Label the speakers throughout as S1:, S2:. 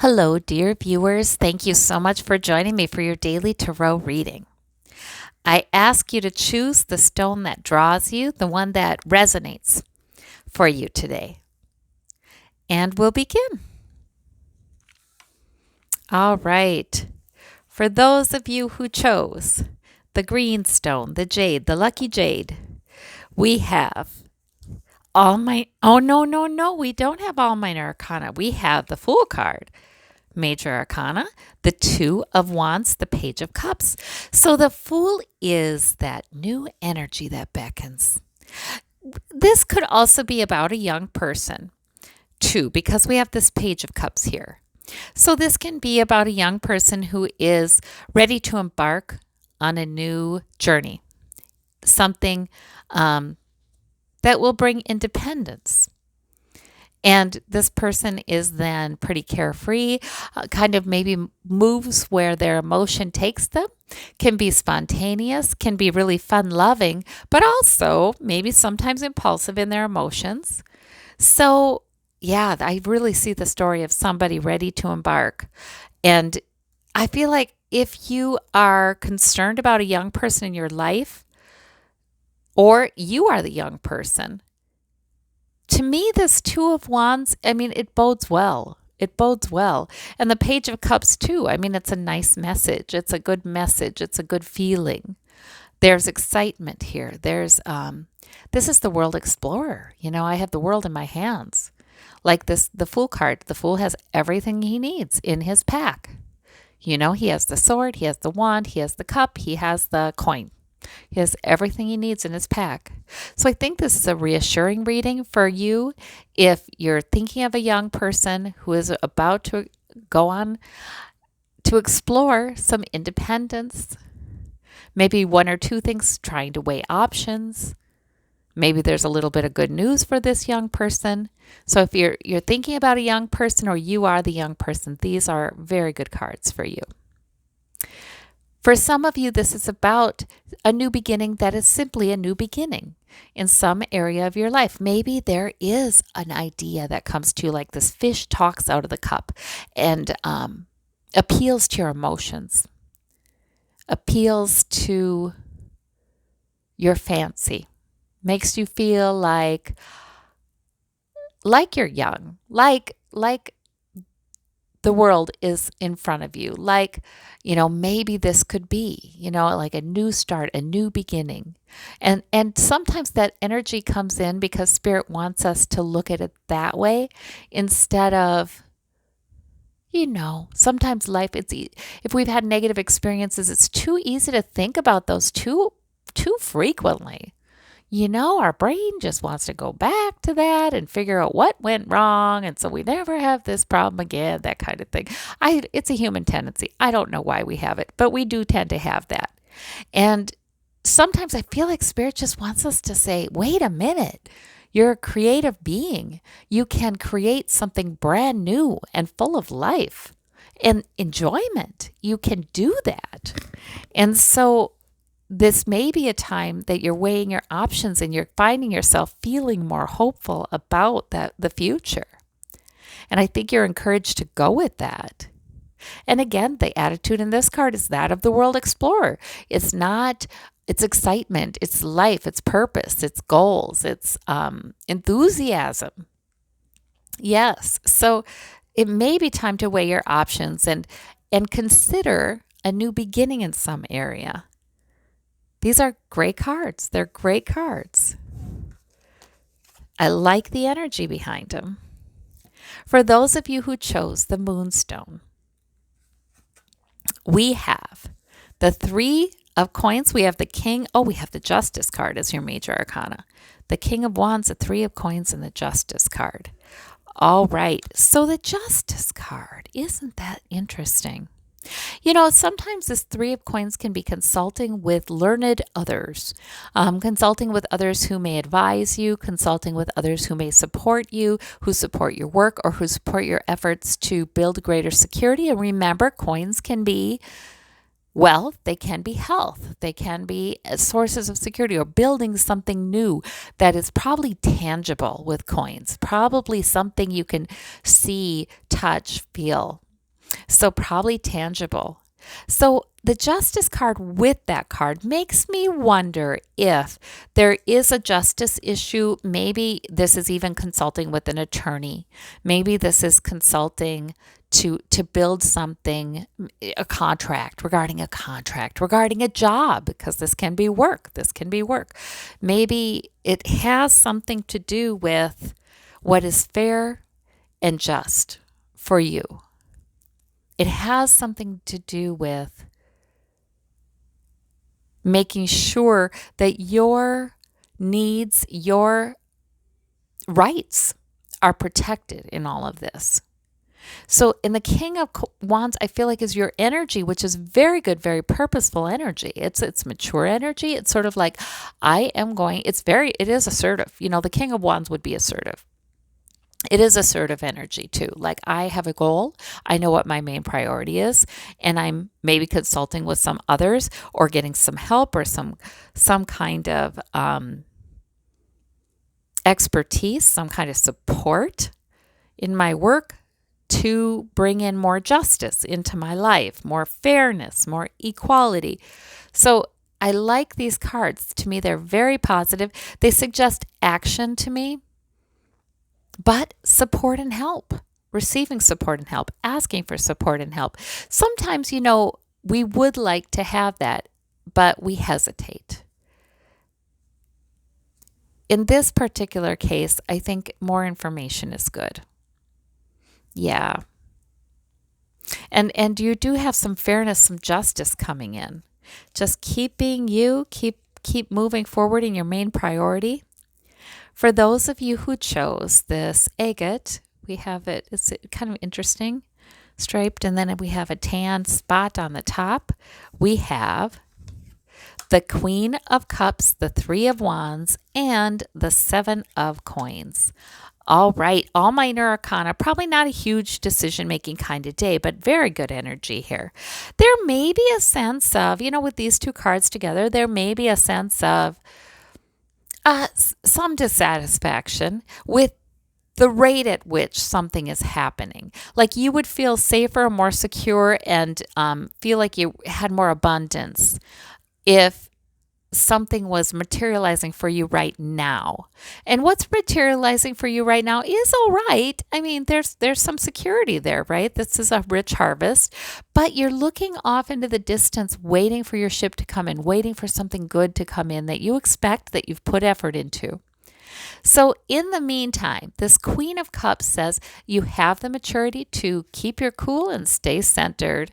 S1: Hello, dear viewers. Thank you so much for joining me for your daily tarot reading. I ask you to choose the stone that draws you, the one that resonates for you today. And we'll begin. All right. For those of you who chose the green stone, the jade, the lucky jade, we have all my. Oh, no. We don't have all minor arcana. We have the Fool card. Major Arcana, the Two of Wands, the Page of Cups. So the Fool is that new energy that beckons. This could also be about a young person, too, because we have this Page of Cups here. So this can be about a young person who is ready to embark on a new journey, something that will bring independence. And this person is then pretty carefree, kind of maybe moves where their emotion takes them, can be spontaneous, can be really fun loving, but also maybe sometimes impulsive in their emotions. So, yeah, I really see the story of somebody ready to embark. And I feel like if you are concerned about a young person in your life, or you are the young person, to me, this Two of Wands, it bodes well. It bodes well. And the Page of Cups, too. It's a nice message. It's a good message. It's a good feeling. There's excitement here. This is the World Explorer. I have the world in my hands. Like the Fool card. The Fool has everything he needs in his pack. He has the sword, he has the wand, he has the cup, he has the coin. He has everything he needs in his pack. So I think this is a reassuring reading for you if you're thinking of a young person who is about to go on to explore some independence. Maybe one or two things, trying to weigh options. Maybe there's a little bit of good news for this young person. So if you're thinking about a young person or you are the young person, these are very good cards for you. For some of you, this is about a new beginning that is simply a new beginning in some area of your life. Maybe there is an idea that comes to you, like this fish talks out of the cup and appeals to your emotions, appeals to your fancy, makes you feel like you're young, like the world is in front of you. Maybe this could be, like a new start, a new beginning. And sometimes that energy comes in because Spirit wants us to look at it that way instead of, sometimes life, if we've had negative experiences, it's too easy to think about those too frequently. Our brain just wants to go back to that and figure out what went wrong. And so we never have this problem again, that kind of thing. It's a human tendency. I don't know why we have it, but we do tend to have that. And sometimes I feel like Spirit just wants us to say, wait a minute. You're a creative being. You can create something brand new and full of life and enjoyment. You can do that. And so this may be a time that you're weighing your options and you're finding yourself feeling more hopeful about the future. And I think you're encouraged to go with that. And again, the attitude in this card is that of the World Explorer. It's excitement, it's life, it's purpose, it's goals, it's enthusiasm. Yes. So it may be time to weigh your options and consider a new beginning in some area. These are great cards. They're great cards. I like the energy behind them. For those of you who chose the moonstone, we have the Three of Coins. We have the King. We have the Justice card as your major arcana. The King of Wands, the Three of Coins, and the Justice card. All right. So the Justice card, isn't that interesting? Sometimes this Three of Coins can be consulting with learned others, consulting with others who may advise you, consulting with others who may support you, who support your work, or who support your efforts to build greater security. And remember, coins can be wealth, they can be health, they can be sources of security, or building something new that is probably tangible with coins, probably something you can see, touch, feel. So probably tangible. So the justice card with that card makes me wonder if there is a justice issue. Maybe this is even consulting with an attorney. Maybe this is consulting to build something, regarding a contract, regarding a job, because this can be work. This can be work. Maybe it has something to do with what is fair and just for you. It has something to do with making sure that your needs, your rights are protected in all of this. So in the King of Wands, I feel like is your energy, which is very good, very purposeful energy. It's mature energy. It's sort of like, it is assertive. The King of Wands would be assertive. It is assertive energy too. Like, I have a goal. I know what my main priority is, and I'm maybe consulting with some others or getting some help or some kind of expertise, some kind of support in my work to bring in more justice into my life, more fairness, more equality. So I like these cards. To me, they're very positive. They suggest action to me, but support and help, receiving support and help, asking for support and help. Sometimes, we would like to have that, but we hesitate. In this particular case, I think more information is good. Yeah. And you do have some fairness, some justice coming in. Just keep moving forward in your main priority. For those of you who chose this agate, we have it's kind of interesting, striped, and then we have a tan spot on the top. We have the Queen of Cups, the Three of Wands, and the Seven of Coins. All right, all minor arcana, probably not a huge decision-making kind of day, but very good energy here. There may be a sense of, with these two cards together, there may be a sense of some dissatisfaction with the rate at which something is happening. Like, you would feel safer, more secure, and feel like you had more abundance if something was materializing for you right now. And what's materializing for you right now is all right. I mean, there's some security there, right? This is a rich harvest, but you're looking off into the distance, waiting for your ship to come in, waiting for something good to come in that you expect, that you've put effort into. So in the meantime, this Queen of Cups says you have the maturity to keep your cool and stay centered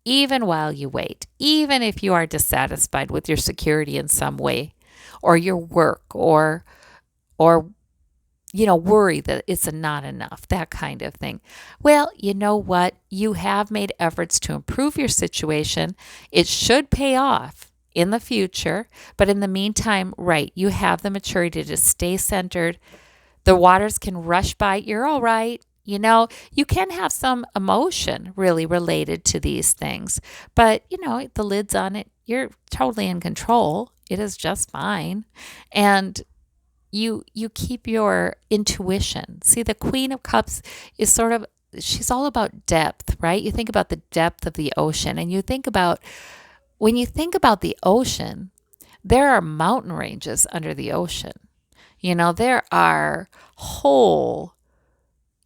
S1: even while you wait, even if you are dissatisfied with your security in some way, or your work, or worry that it's not enough, that kind of thing. Well, you know what? You have made efforts to improve your situation. It should pay off in the future, but in the meantime, right, you have the maturity to stay centered. The waters can rush by. You're all right. You can have some emotion really related to these things, but the lid's on it. You're totally in control. It is just fine. And you keep your intuition. See, the Queen of Cups is she's all about depth, right? You think about the depth of the ocean, and when you think about the ocean, there are mountain ranges under the ocean. There are whole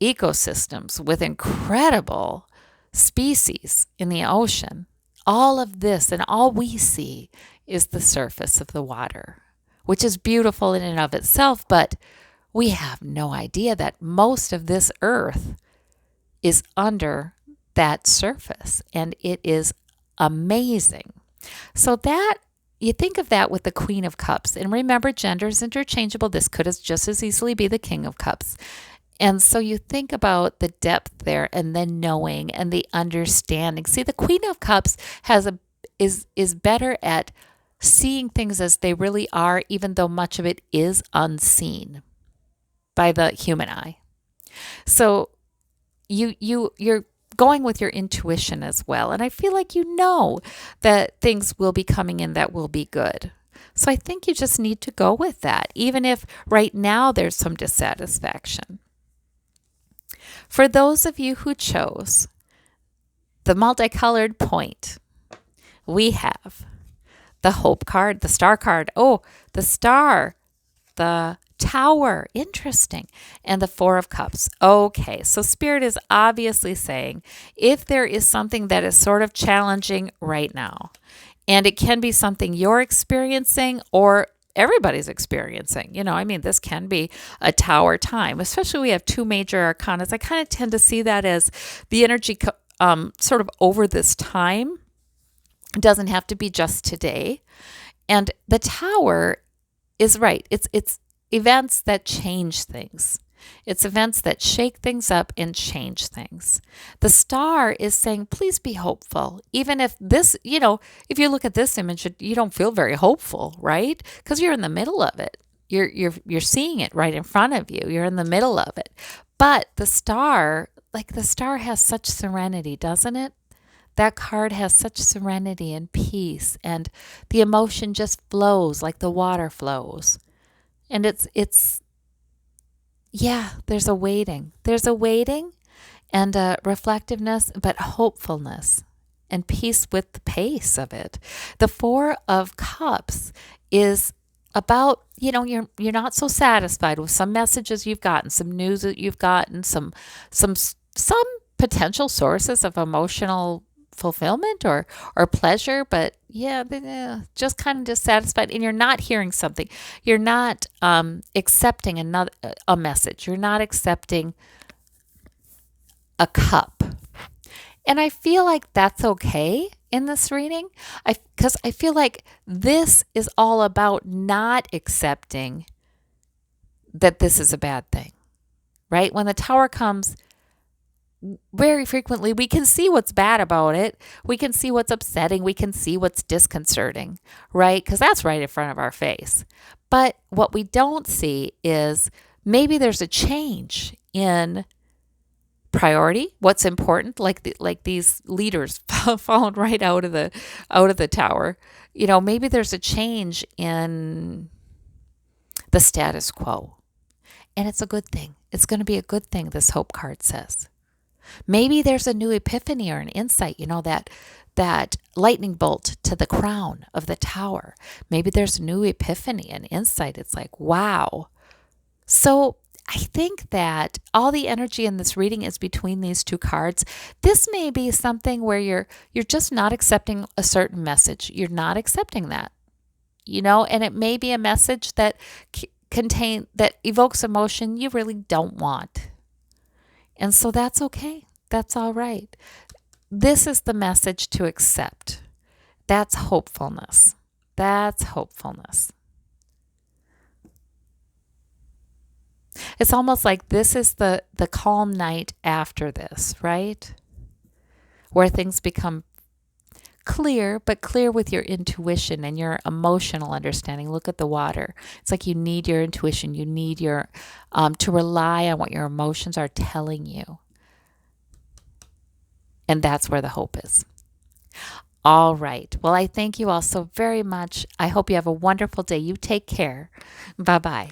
S1: ecosystems with incredible species in the ocean. All of this, and all we see, is the surface of the water, which is beautiful in and of itself, but we have no idea that most of this earth is under that surface, and it is amazing. So that you think of that with the Queen of Cups, and remember, gender is interchangeable. This could just as easily be the King of Cups. And so you think about the depth there, and the knowing and the understanding. See, the Queen of Cups is better at seeing things as they really are, even though much of it is unseen by the human eye. So you're going with your intuition as well. And I feel like that things will be coming in that will be good. So I think you just need to go with that, even if right now there's some dissatisfaction. For those of you who chose the multicolored point, we have the hope card, the star card. Oh, the star, the tower. Interesting. And the Four of Cups. Okay, so Spirit is obviously saying if there is something that is sort of challenging right now, and it can be something you're experiencing or everybody's experiencing. I mean, this can be a tower time, especially we have two major arcanas. I kind of tend to see that as the energy sort of over this time. It doesn't have to be just today. And the tower is right. It's events that change things. It's events that shake things up and change things. The star is saying, please be hopeful. Even if this, if you look at this image, you don't feel very hopeful, right? Because you're in the middle of it. You're seeing it right in front of you. You're in the middle of it. But the star has such serenity, doesn't it? That card has such serenity and peace, and the emotion just flows like the water flows. And there's a waiting. There's a waiting and a reflectiveness, but hopefulness and peace with the pace of it. The Four of Cups is about, you're not so satisfied with some messages you've gotten, some news that you've gotten, some potential sources of emotional fulfillment or pleasure, but just kind of dissatisfied, and you're not hearing something. You're not accepting a message. You're not accepting a cup. And I feel like that's okay in this reading, because I feel like this is all about not accepting that this is a bad thing, right? When the tower comes, very frequently we can see what's bad about it. We can see what's upsetting. We can see what's disconcerting, right? Because that's right in front of our face. But what we don't see is maybe there's a change in priority, what's important, like these leaders falling right out of the tower. Maybe there's a change in the status quo, and it's a good thing. It's going to be a good thing, this hope card says. Maybe there's a new epiphany or an insight, that lightning bolt to the crown of the tower. Maybe there's a new epiphany, an insight. It's like, wow. So I think that all the energy in this reading is between these two cards. This may be something where you're just not accepting a certain message. You're not accepting that, and it may be a message that that evokes emotion you really don't want. And so that's okay. That's all right. This is the message to accept. That's hopefulness. That's hopefulness. It's almost like this is the calm night after this, right? Where things become clear, but clear with your intuition and your emotional understanding. Look at the water. It's like you need your intuition. You need your to rely on what your emotions are telling you. And that's where the hope is. All right. Well, I thank you all so very much. I hope you have a wonderful day. You take care. Bye-bye.